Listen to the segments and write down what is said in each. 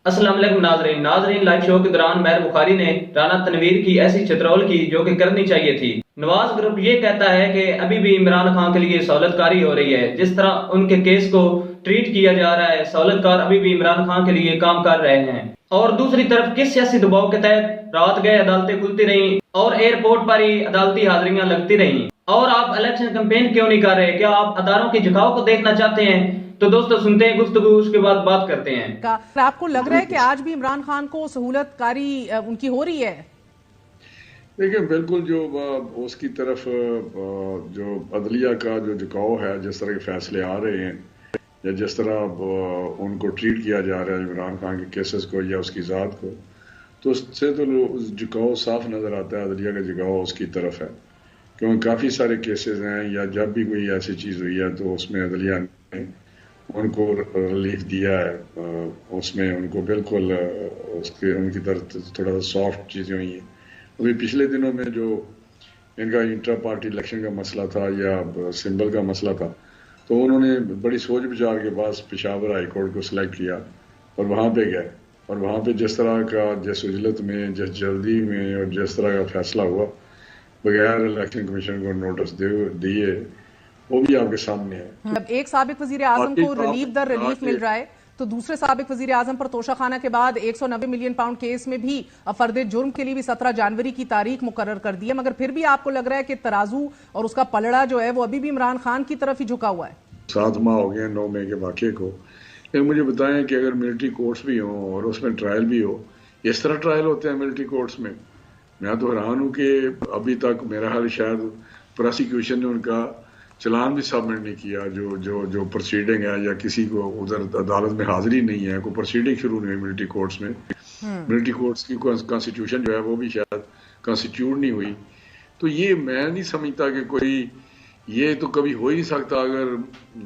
अस्सलाम वालेकुम नाजरीन नाजरीन लाइव शो के दौरान महर बुखारी ने राना तनवीर की ऐसी चित्रौल की जो कि करनी चाहिए थी। नवाज ग्रुप ये कहता है कि अभी भी इमरान खान के लिए सहूलतकारी हो रही है। जिस तरह उनके केस को ट्रीट किया जा रहा है, सहूलतकार अभी भी इमरान खान के लिए काम कर रहे हैं। और दूसरी तरफ किस सियासी दबाव के तहत रात गए अदालतें खुलती रहीं और एयरपोर्ट पर ही अदालती हाजिरियां लगती रहीं। और आप इलेक्शन कैंपेन क्यों नहीं कर रहे? क्या आप अदारों के झुकाव को देखना चाहते हैं? तो दोस्तों सुनते हैं गुफ्तगू, उसके बाद बात करते हैं। आपको लग रहा है कि आज भी इमरान खान को सहूलतकारी उनकी हो रही है? देखिए, बिल्कुल जो उसकी तरफ जो अदलिया का जो झुकाव है, जिस तरह के फैसले आ रहे हैं या जिस तरह उनको ट्रीट किया जा रहा है इमरान खान के केसेस को या उसकी ज़ात को, तो उससे तो झुकाव साफ नज़र आता है। अदलिया का झुकाव उसकी तरफ है, क्योंकि काफ़ी सारे केसेस हैं या जब भी कोई ऐसी चीज़ हुई है तो उसमें अदलिया ने उनको रिलीफ दिया है। उसमें उनको बिल्कुल उनकी तरफ थोड़ा सा सॉफ्ट चीज़ें हुई हैं। अभी पिछले दिनों में जो इनका इंटर पार्टी इलेक्शन का मसला था या सिंबल का मसला था, तो उन्होंने बड़ी सोच विचार के बाद पेशावर हाई कोर्ट को सिलेक्ट किया और वहाँ पे गए। और वहाँ पे जिस तरह का, जिस उजलत में, जिस जल्दी में और जिस तरह का फैसला हुआ बगैर इलेक्शन कमीशन को नोटिस दिए, वो भी आपके सामने है। जब एक साबिक वजीर आजम को रिलीफ दर रिलीफ मिल रहा है, तो दूसरे साबिक वजीर आजम पर तोशाखाना के बाद 190 मिलियन पाउंड केस में भी फर्द जुर्म के लिए भी 17 जनवरी की तारीख मुकर्रर कर दी है। मगर फिर भी आपको लग रहा है कि तराजू और उसका पलड़ा जो है वो अभी भी इमरान खान की तरफ ही झुका हुआ है। 7 माह हो गए 9 मई के वाक़े को। लेकिन मुझे बताएं कि अगर मिलिट्री कोर्ट्स भी हों और उसमें ट्रायल भी हो, इस तरह ट्रायल होते हैं मिलिट्री कोर्ट्स में? मैं तो हैरान हूँ कि अभी तक मेरा हाल शायद प्रोसिक्यूशन ने उनका चलान भी सबमिट नहीं किया। जो प्रोसीडिंग है या किसी को उधर अदालत में हाजिरी नहीं है, कोई प्रोसीडिंग शुरू नहीं हुई मिलिट्री कोर्ट्स में। मिलिट्री कोर्ट्स की कॉन्स्टिट्यूशन जो है वो भी शायद कॉन्स्टिट्यूट नहीं हुई। तो ये मैं नहीं समझता कि कोई, ये तो कभी हो ही नहीं सकता। अगर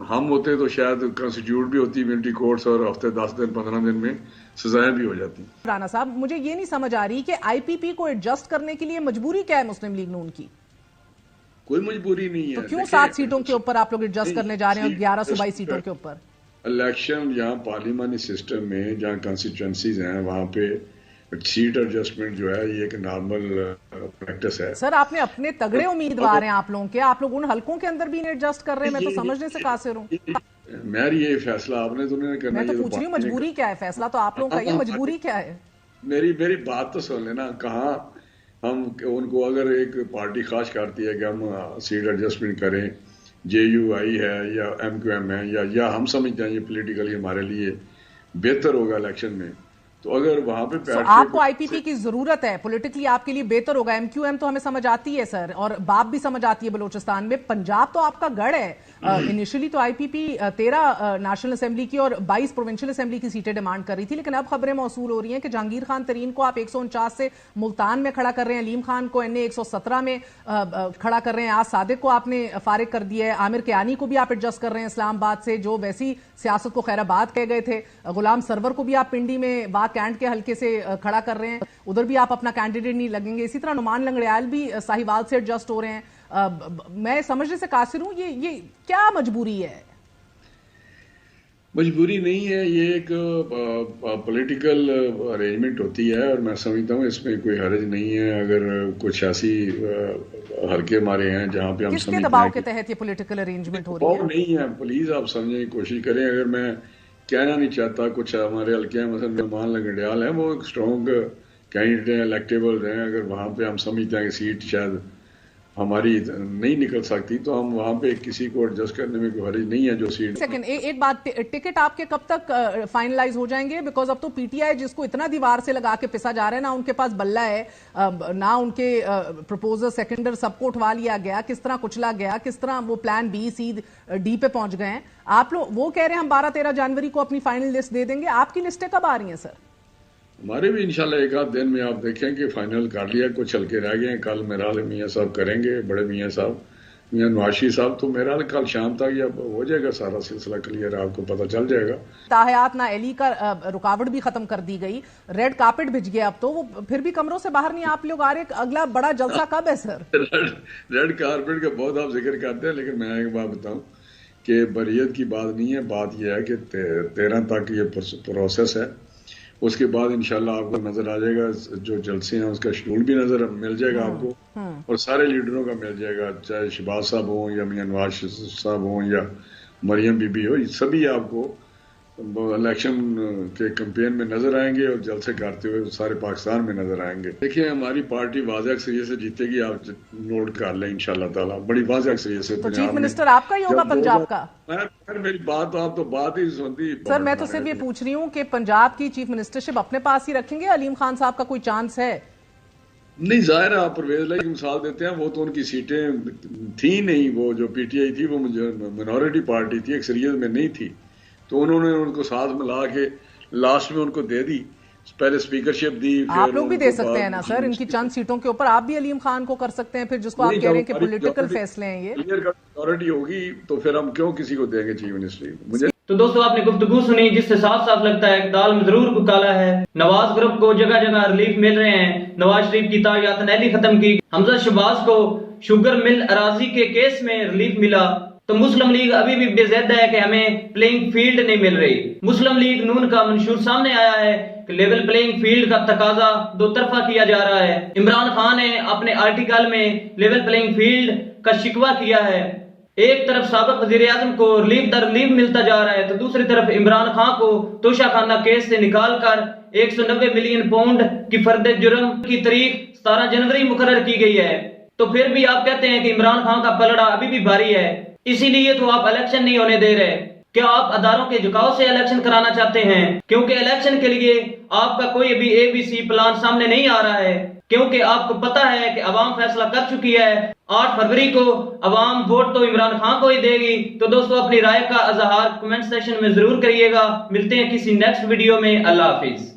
हम होते तो शायद कॉन्स्टिट्यूट भी होती मिलिट्री कोर्ट्स और हफ्ते 10 दिन 15 दिन में सजाएं भी हो जाती। राना साहब, मुझे ये नहीं समझ आ रही कि आईपीपी को एडजस्ट करने के लिए मजबूरी क्या है मुस्लिम लीग नून की? कोई मजबूरी नहीं है। तो क्यों 7 सीटों के ऊपर आप लोग एडजस्ट करने जा रहे हैं 11 सूबाई सीटों के ऊपर? इलेक्शन यहाँ पार्लियामानी सिस्टम में जहाँ कॉन्स्टिट्यूंसीज हैं वहाँ पे सीट एडजस्टमेंट जो है ये एक नॉर्मल प्रैक्टिस है। सर, आपने अपने तगड़े उम्मीदवार हैं आप लोगों के, आप लोग उन हलकों के अंदर भी इन्हें एडजस्ट कर रहे हैं। मैं तो समझने से कासिर हूँ। मैं ये फैसला आपने तो नहीं करना। मैं तो पूछ रही हूँ मजबूरी क्या है? फैसला तो आप लोगों का, ये मजबूरी क्या है? मेरी बात तो सुन लेना। कहाँ हम उनको अगर एक पार्टी खास करती है कि हम सीट एडजस्टमेंट करें, JUI है या MQM है या हम समझते हैं ये पॉलिटिकली हमारे लिए बेहतर होगा इलेक्शन में, तो अगर वहां पे आपको आईपीपी की जरूरत है, पॉलिटिकली आपके लिए बेहतर होगा। MQM तो हमें समझ आती है सर, और बाप भी समझ आती है बलोचिस्तान में। पंजाब तो आपका गढ़ है। इनिशियली तो आईपीपी 13 नेशनल असेंबली की और 22 प्रोविंशियल असेंबली की सीटें डिमांड कर रही थी, लेकिन अब खबरें मौसूल हो रही हैं कि जहांगीर खान तरीन को आप 149 से मुल्तान में खड़ा कर रहे हैं, अलीम खान को NA 117 में खड़ा कर रहे हैं, आज सादिक को आपने फारिग कर दिया है, आमिर कियानी को भी आप एडजस्ट कर रहे हैं इस्लामाबाद से, जो वैसी सियासत को खैराबाद कह गए थे। गुलाम सरवर को भी आप पिंडी में बाग कैंट के हल्के से खड़ा कर रहे हैं, उधर भी आप अपना कैंडिडेट नहीं लगेंगे। इसी तरह नुमान लंगड़ियाल भी साहिवाल से एडजस्ट हो रहे हैं। मैं समझने से कासिर हूं, ये क्या मजबूरी है? मजबूरी नहीं है, ये एक पॉलिटिकल अरेंजमेंट होती है और मैं समझता हूँ इसमें कोई हर्ज नहीं है। अगर कुछ ऐसी हल्के मारे हैं जहाँ पे हम किसके दबाव के तहत ये पॉलिटिकल अरेंजमेंट हो रही है? नहीं है, प्लीज आप समझने की कोशिश करें। अगर मैं कहना नहीं चाहता, कुछ हमारे हल्के हैं, मसलन नुमान लंगड़ियाल हैं, वो एक स्ट्रॉन्ग कैंडिडेट हैं, इलेक्टेबल हैं। अगर वहाँ पे हम समझते हैं कि सीट शायद हमारी नहीं निकल सकती, तो हम वहां पे किसी को एडजस्ट करने में कोई हर्ज नहीं है। जो सीट सेकंड एक बात, टिकट आपके कब तक फाइनलाइज हो जाएंगे? बिकॉज अब तो पीटीआई जिसको इतना दीवार से लगा के पिसा जा रहा है, ना उनके पास बल्ला है, ना उनके प्रपोजल सेकेंडर सबको उठवा लिया गया, किस तरह कुचला गया, किस तरह वो प्लान B, C, D पे पहुंच गए हैं। आप लोग वो कह रहे हैं हम 12-13 जनवरी को अपनी फाइनल लिस्ट दे देंगे। आपकी लिस्टें कब आ रही हैं सर? हमारे भी इंशाल्लाह एक आध दिन में आप देखें कि फाइनल कर लिया, कुछ हल्के रह गए हैं। कल मेरा मियाँ साहब करेंगे, बड़े मियाँ साहब, मियाँ नवाशी साहब, तो मेरा कल शाम तक या हो जाएगा सारा सिलसिला क्लियर, आपको पता चल जाएगा। ताहयात ना अली का रुकावट भी खत्म कर दी गई, रेड कार्पेट भिज गया, अब तो वो फिर भी कमरों से बाहर नहीं आप लोग आ रहे। अगला बड़ा जलसा कब है सर? रेड कार्पेट का बहुत आप जिक्र करते हैं, लेकिन मैं एक बात बताऊं कि बरियत की बात नहीं है, बात यह है कि 13 तक ये प्रोसेस है उसके बाद इंशाल्लाह आपको नजर आ जाएगा, जो जलसे हैं उसका शेड्यूल भी नजर मिल जाएगा आपको, और सारे लीडरों का मिल जाएगा, चाहे शहबाज साहब हों या मियां नवाज साहब हों या मरियम बीबी हो, सभी आपको इलेक्शन के कैंपेन में नजर आएंगे और जलसे करते हुए सारे पाकिस्तान में नजर आएंगे। देखिए हमारी पार्टी वाज़ेह अक्सरियत से जीतेगी, आप नोट कर लें इंशाल्लाह ताला, बड़ी वाज़ेह अक्सरियत से। तो चीफ मिनिस्टर आपका ही होगा पंजाब का? मेरी बात आप तो बात ही सुनती। सर मैं तो सिर्फ ये पूछ रही हूँ कि पंजाब की चीफ मिनिस्टरशिप अपने पास ही रखेंगे, अलीम खान साहब का कोई चांस है? नहीं, जाहिर है आप परवेज लाई की मिसाल देते हैं, वो तो उनकी सीटें थी नहीं, वो जो पीटीआई थी वो मिनॉरिटी पार्टी थी, अक्सरियत में नहीं थी, तो उन्होंने उनको साथ मिला के लास्ट में उनको दे दी, पहले स्पीकरशिप दी। आप लोग भी दे सकते हैं ना सर, इनकी चंद सीटों के ऊपर आप भी अलीम खान को कर सकते हैं, फिर जिसको आप कह रहे हैं कि पॉलिटिकल फैसले हैं ये। मेजॉरिटी होगी तो फिर हम क्यों किसी को देंगे चीफ मिनिस्ट्री? मुझे तो दोस्तों आपने गुफ्तगू सुनी जिससे साफ साफ लगता है कि दाल में जरूर काला है। नवाज ग्रुप को जगह जगह रिलीफ मिल रहे हैं, नवाज शरीफ की तायात नैली खत्म की, हमजा शहबाज को शुगर मिल अराजी के केस में रिलीफ मिला, तो मुस्लिम लीग अभी भी बेज़िद है कि हमें प्लेइंग फील्ड नहीं मिल रही। मुस्लिम लीग नून का मंशूर सामने आया है कि लेवल प्लेइंग फील्ड का तकाजा दो तरफा किया जा रहा है। इमरान खान ने अपने आर्टिकल में लेवल प्लेइंग फील्ड का शिकवा किया है। एक तरफ साबिक वज़ीर-ए-आज़म को रिलीफ दर रिलीफ मिलता जा रहा है, तो दूसरी तरफ इमरान खान को तोशाखाना केस से निकालकर 190 मिलियन पाउंड की फर्द जुर्म की तारीख 17 जनवरी मुकर्रर की गई है। तो फिर भी आप कहते हैं कि इमरान खान का पलड़ा अभी भी भारी है, इसीलिए तो आप इलेक्शन नहीं होने दे रहे। क्या आप अदारों के झुकाव से इलेक्शन कराना चाहते हैं? क्योंकि इलेक्शन के लिए आपका कोई भी ABC प्लान सामने नहीं आ रहा है, क्योंकि आपको पता है कि अवाम फैसला कर चुकी है। 8 फरवरी को अवाम वोट तो इमरान खान को ही देगी। तो दोस्तों अपनी राय का इजहार कमेंट सेक्शन में जरूर करिएगा। मिलते हैं किसी नेक्स्ट वीडियो में। अल्लाह हाफिज।